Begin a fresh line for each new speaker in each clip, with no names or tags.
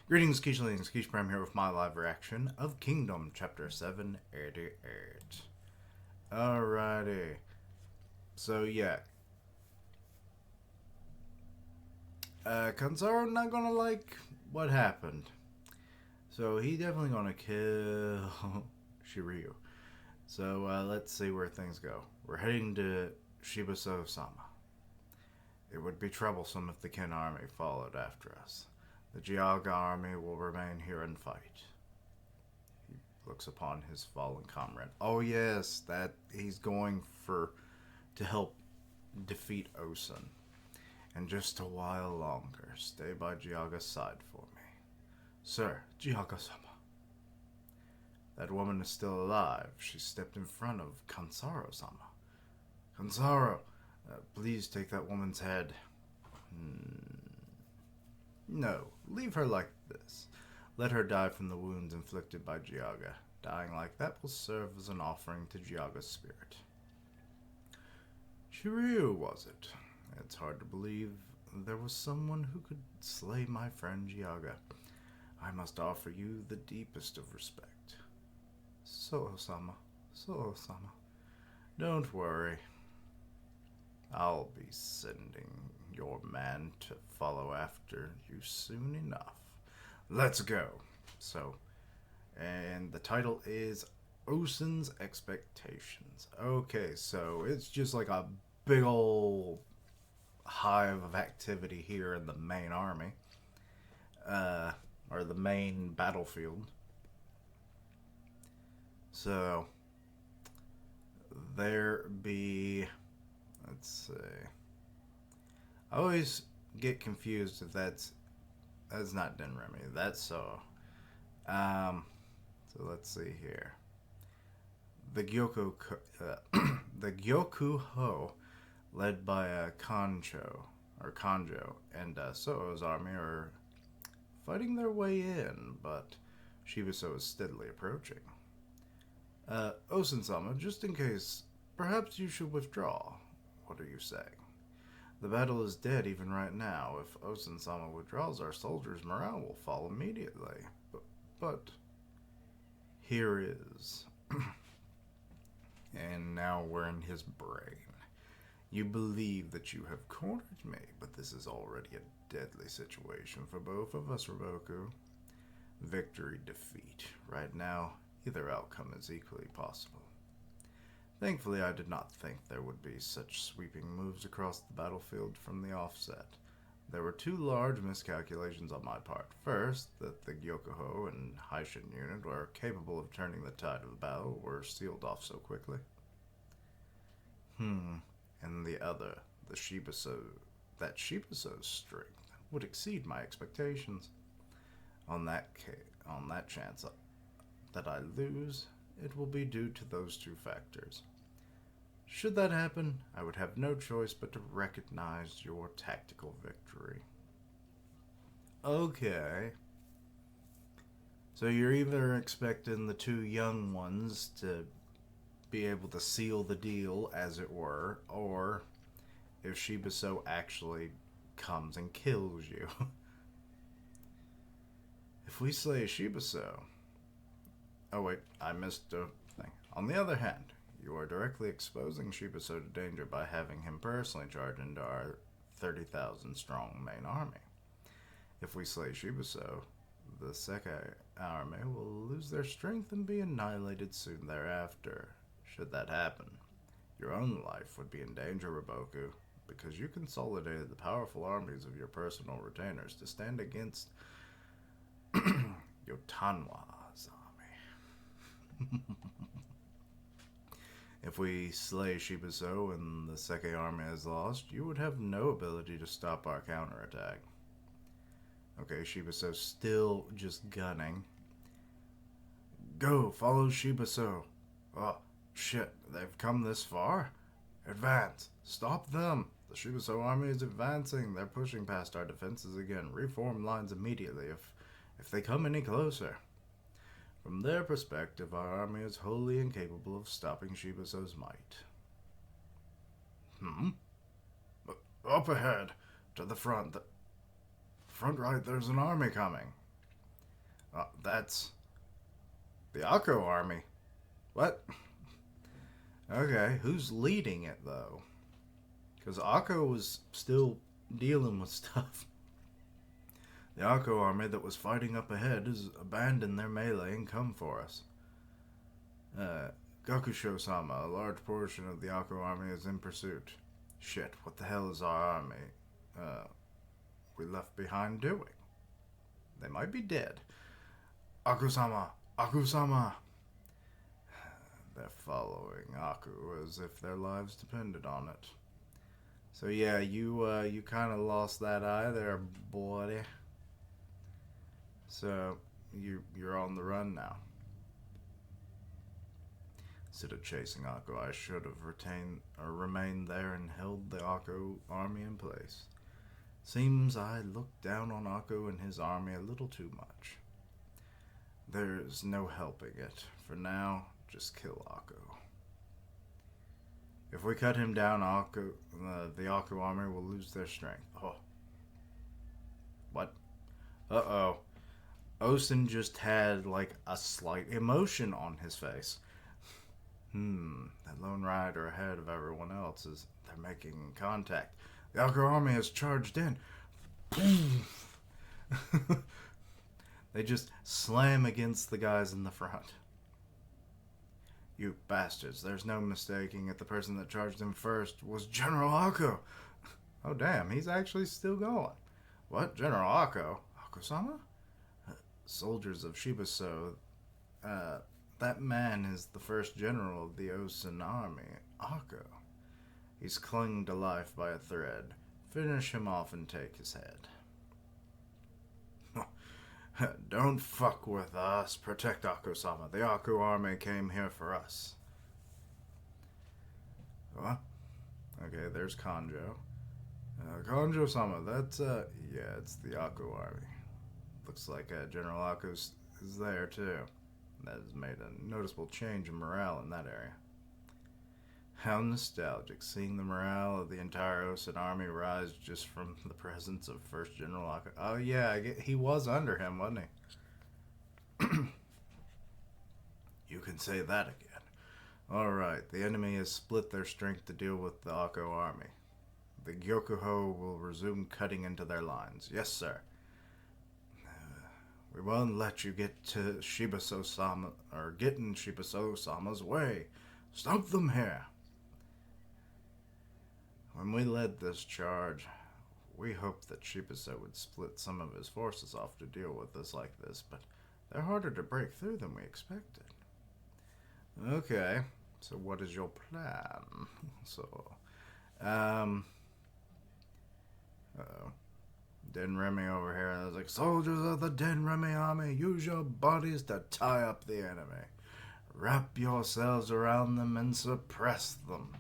Greetings, Keishlings. Keish Prime here with my live reaction of Kingdom Chapter 788. Alrighty. So, yeah. Kanzaro not gonna like what happened. So, he definitely gonna kill Shiryu. So, let's see where things go. We're heading to Shibuso-sama. It would be troublesome if the Ken army followed after us. The Jiaga army will remain here and fight. Looks upon his fallen comrade. Oh yes, that he's going for to help defeat Osun. And just a while longer, stay by Jiaga's side for me. Sir, Jiaga-sama. That woman is still alive. She stepped in front of Kansaro-sama. Kansaro, please take that woman's head. No, leave her like this. Let her die from the wounds inflicted by Jiaga. Dying like that will serve as an offering to Jiaga's spirit. Shiryu, was it? It's hard to believe there was someone who could slay my friend Jiaga. I must offer you the deepest of respect. Soho-sama, Soho-sama. Don't worry. I'll be sending your man to follow after you soon enough. Let's go. So, and the title is Osun's Expectations. Okay, so it's just like a big old hive of activity here in the main army, or the main battlefield. So, there be, let's see. I always get confused if that's not Denremy. That's so. So let's see here. The the Gyokuho, led by Kanjo, and Soho's army are fighting their way in, but Shibuso is steadily approaching. Osun-sama, just in case, perhaps you should withdraw. What are you saying? The battle is dead even right now. If Osun-sama withdraws, our soldiers' morale will fall immediately. But here is. And now we're in his brain. You believe that you have cornered me, but this is already a deadly situation for both of us, Roboku. Victory, defeat. Right now, either outcome is equally possible. Thankfully, I did not think there would be such sweeping moves across the battlefield from the offset. There were two large miscalculations on my part. First, that the Gyokuho and Haishin unit were capable of turning the tide of the battle were sealed off so quickly. And the other, that Shibuso's strength would exceed my expectations. On that chance that I lose, it will be due to those two factors. Should that happen, I would have no choice but to recognize your tactical victory. Okay. So you're either expecting the two young ones to be able to seal the deal, as it were, or if Shibuso actually comes and kills you. If we slay Shibuso... Oh wait, I missed a thing. On the other hand, you are directly exposing Shibuso to danger by having him personally charge into our 30,000 strong main army. If we slay Shibuso, the Sekai army will lose their strength and be annihilated soon thereafter. Should that happen, your own life would be in danger, Roboku, because you consolidated the powerful armies of your personal retainers to stand against Yotanwa's army. If we slay Shibuso and the Sekai army is lost, you would have no ability to stop our counterattack. Okay, Shibuso's still just gunning. Go, follow Shibuso. Oh, shit, they've come this far? Advance, stop them. The Shibuso army is advancing. They're pushing past our defenses again. Reform lines immediately if they come any closer. From their perspective, our army is wholly incapable of stopping Shibuso's might. Up ahead, to the front. Front right, there's an army coming. That's the Akko army. What? Okay, who's leading it though? Because Akko was still dealing with stuff. The Akko army that was fighting up ahead has abandoned their melee and come for us. Gakusho-sama, a large portion of the Akko army is in pursuit. Shit, what the hell is our army, we left behind doing? They might be dead. Aku-sama! Aku-sama! They're following Aku as if their lives depended on it. So yeah, you kind of lost that eye there, buddy. So you're on the run now. Instead of chasing Akko, I should have remained there and held the Akko army in place. Seems I looked down on Akko and his army a little too much. There's no helping it. For now, just kill Akko. If we cut him down, the Akko army will lose their strength. Oh. What? Uh-oh. Osen just had, like, a slight emotion on his face. That lone rider ahead of everyone else they're making contact. The Akko army has charged in. Boom! They just slam against the guys in the front. You bastards, there's no mistaking it. The person that charged in first was General Akko. Oh damn, he's actually still going. What? General Akko? Akko-sama? Soldiers of Shibuso, that man is the first general of the Osen army, Akko. He's clung to life by a thread. Finish him off and take his head. Don't fuck with us. Protect Akko-sama. The Akko army came here for us. What? Okay, there's Kanjo. Kanjo-sama, that's, yeah, it's the Akko army. Looks like General Akko is there, too. That has made a noticeable change in morale in that area. How nostalgic, seeing the morale of the entire Osen army rise just from the presence of First General Akko. Oh yeah, he was under him, wasn't he? You can say that again. Alright, the enemy has split their strength to deal with the Akko army. The Gyokuho will resume cutting into their lines. Yes, sir. We won't let you get to Shibuso-sama, or get in Shibuso-sama's way. Stop them here. When we led this charge, we hoped that Shibuso would split some of his forces off to deal with us like this, but they're harder to break through than we expected. Okay, so what is your plan? Uh-oh. Denremi over here, and I was like, soldiers of the Denremi army, use your bodies to tie up the enemy. Wrap yourselves around them and suppress them.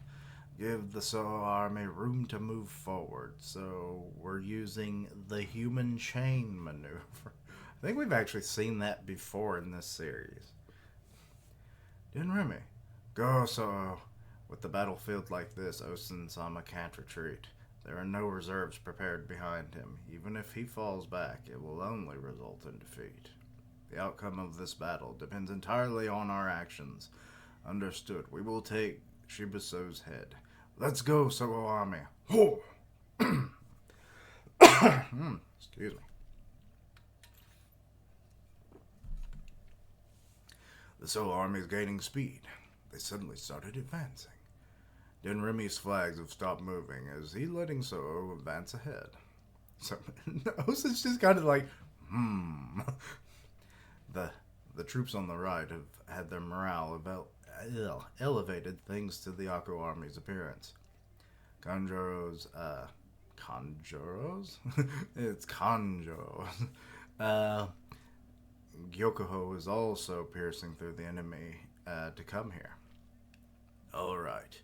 Give the Soho army room to move forward. So we're using the human chain maneuver. I think we've actually seen that before in this series. Denremi, go Soho. With the battlefield like this, Osen-sama can't retreat. There are no reserves prepared behind him. Even if he falls back, it will only result in defeat. The outcome of this battle depends entirely on our actions. Understood. We will take Shibuso's head. Let's go, Soho army. Ho! Excuse me. The Soho army is gaining speed. They suddenly started advancing. Denremi's flags have stopped moving as he letting Soho advance ahead. So, Osen's just kind of like, The troops on the right have had their morale elevated thanks to the Akko army's appearance. Kanjo's, Kanjoros? It's Kanjo. Gyokuho is also piercing through the enemy to come here. Alright.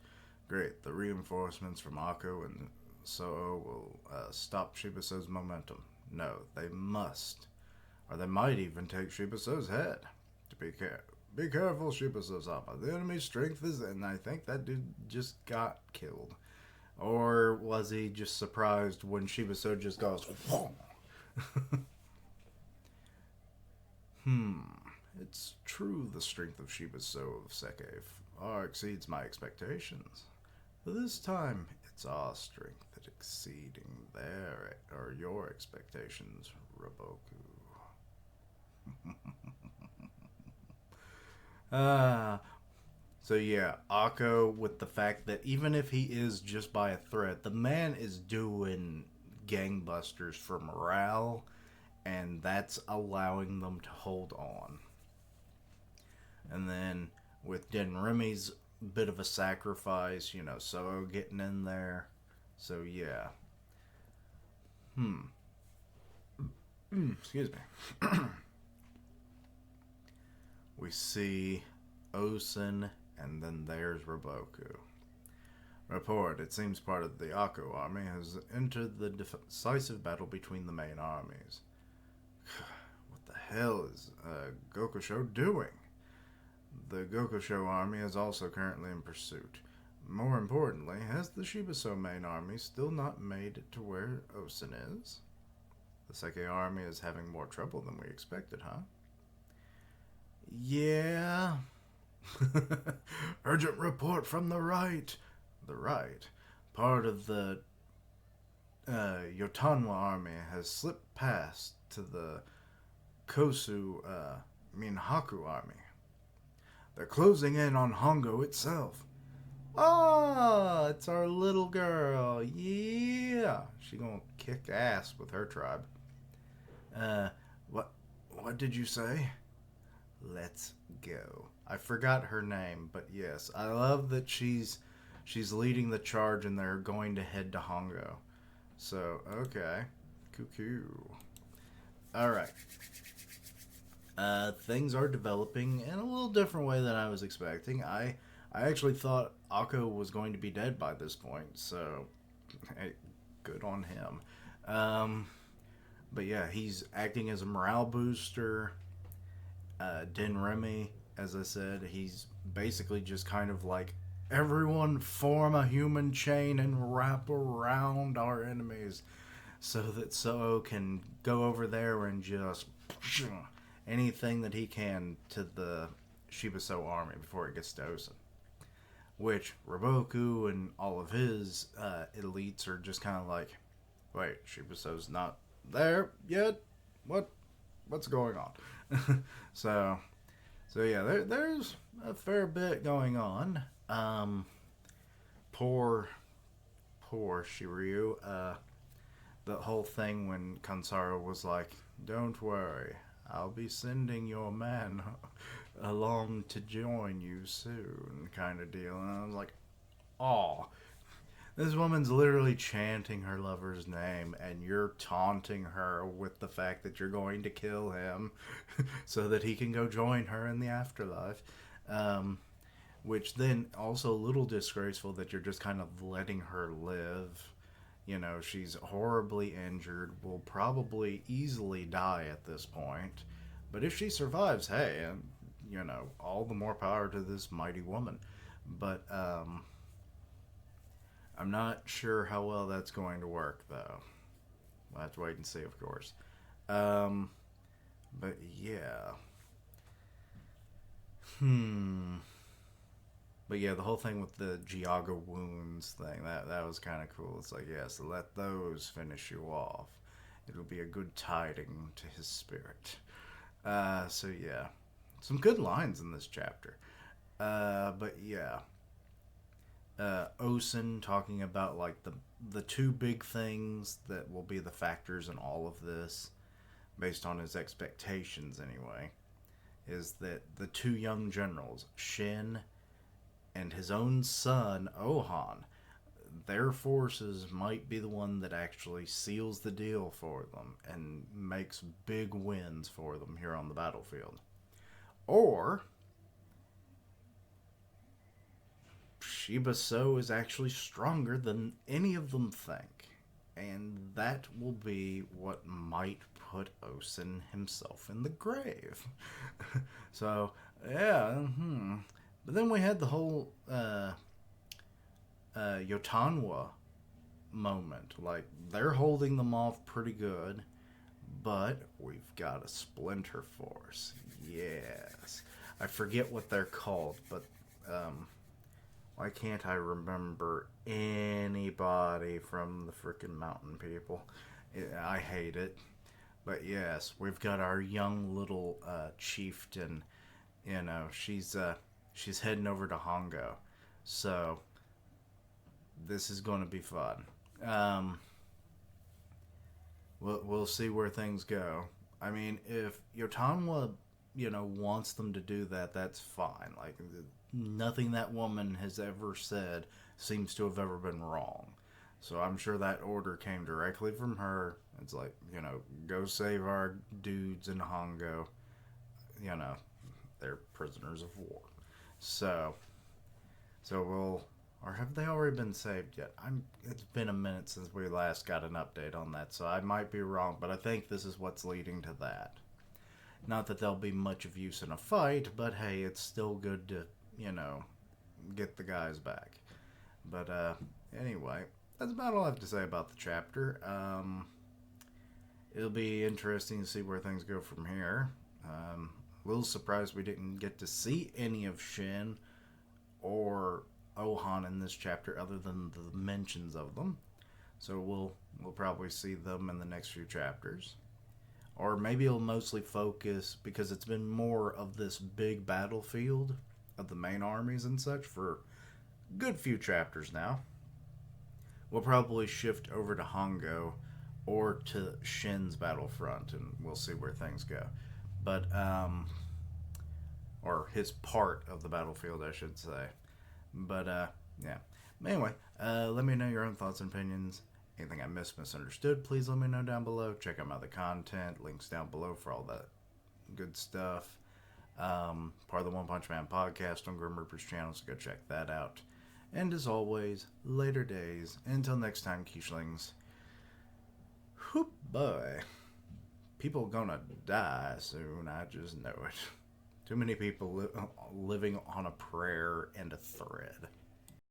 Great. The reinforcements from Akko and Soho will stop Shibuso's momentum. No, they must. Or they might even take Shibuso's head. Be careful, Shibuso-sama. The enemy's strength is... And I think that dude just got killed. Or was he just surprised when Shibuso just goes... it's true the strength of Shibuso of Seke far exceeds my expectations. But this time, it's our strength that exceeding their or your expectations, Roboku. Ah, so yeah, Akko with the fact that even if he is just by a threat, the man is doing gangbusters for morale, and that's allowing them to hold on. And then with Denremi's bit of a sacrifice, Soo getting in there. So yeah. Excuse me. We see Osen, and then there's Roboku. Report, it seems part of the Akko army has entered the decisive battle between the main armies. What the hell is Gokusho doing? The Gokusho army is also currently in pursuit. More importantly, has the Shibuso main army still not made it to where Osen is? The Seke army is having more trouble than we expected, huh? Yeah. Urgent report from the right. The right? Part of the Yotanwa army has slipped past to the Kosu Minhaku army. They're closing in on Hongo itself. Ah, it's our little girl. Yeah. She gonna kick ass with her tribe. What did you say? Let's go. I forgot her name, but yes, I love that she's leading the charge and they're going to head to Hongo. So, okay. Cuckoo. Alright. Things are developing in a little different way than I was expecting. I actually thought Akko was going to be dead by this point, so hey, good on him. But yeah, he's acting as a morale booster. Denremi, as I said, he's basically just kind of like, everyone form a human chain and wrap around our enemies so that Soo can go over there and just anything that he can to the Shibuso army before it gets to Osen. Which Roboku and all of his elites are just kind of like, wait, Shibuso's not there yet? What's going on? so yeah, there's a fair bit going on. Poor Shiryu. The whole thing when Kansaro was like, "Don't worry, I'll be sending your man along to join you soon," kind of deal. And I was like, "Aw." This woman's literally chanting her lover's name, and you're taunting her with the fact that you're going to kill him so that he can go join her in the afterlife. Which then also a little disgraceful that you're just kind of letting her live. She's horribly injured, will probably easily die at this point. But if she survives, hey, all the more power to this mighty woman. But, I'm not sure how well that's going to work, though. We'll have to wait and see, of course. But yeah. But yeah, the whole thing with the Giaga wounds thing, that was kind of cool. It's like, yes, let those finish you off. It'll be a good tiding to his spirit. So yeah. Some good lines in this chapter. But yeah. Osen talking about like the two big things that will be the factors in all of this, based on his expectations anyway, is that the two young generals, Shin and his own son, Ohan, their forces might be the one that actually seals the deal for them and makes big wins for them here on the battlefield. Or Shibuso is actually stronger than any of them think. And that will be what might put Osen himself in the grave. So, yeah, But then we had the whole Yotanwa moment. Like, they're holding them off pretty good. But we've got a Splinter Force. Yes. I forget what they're called, but why can't I remember anybody from the freaking mountain people? I hate it. But yes, we've got our young little chieftain. She's heading over to Hongo, so this is going to be fun. Um, we'll see where things go. I mean, if Yotanwa, wants them to do that, that's fine. Like, nothing that woman has ever said seems to have ever been wrong. So I'm sure that order came directly from her. It's like, go save our dudes in Hongo. You know, they're prisoners of war. So, we'll, or have they already been saved yet? It's been a minute since we last got an update on that, so I might be wrong, but I think this is what's leading to that. Not that they'll be much of use in a fight, but hey, it's still good to, get the guys back. But anyway, that's about all I have to say about the chapter. It'll be interesting to see where things go from here. A little surprised we didn't get to see any of Shin or Ohan in this chapter, other than the mentions of them. So we'll probably see them in the next few chapters, or maybe it'll mostly focus, because it's been more of this big battlefield of the main armies and such for a good few chapters now. We'll probably shift over to Hongo or to Shin's battlefront, and we'll see where things go. But or his part of the battlefield, I should say. But yeah. Anyway, let me know your own thoughts and opinions. Anything I misunderstood, please let me know down below. Check out my other content. Links down below for all that good stuff. Part of the One Punch Man podcast on Grim Reaper's channel, so go check that out. And as always, later days. Until next time, Quiche-lings. Whoop boy. People gonna die soon, I just know it. Too many people living on a prayer and a thread.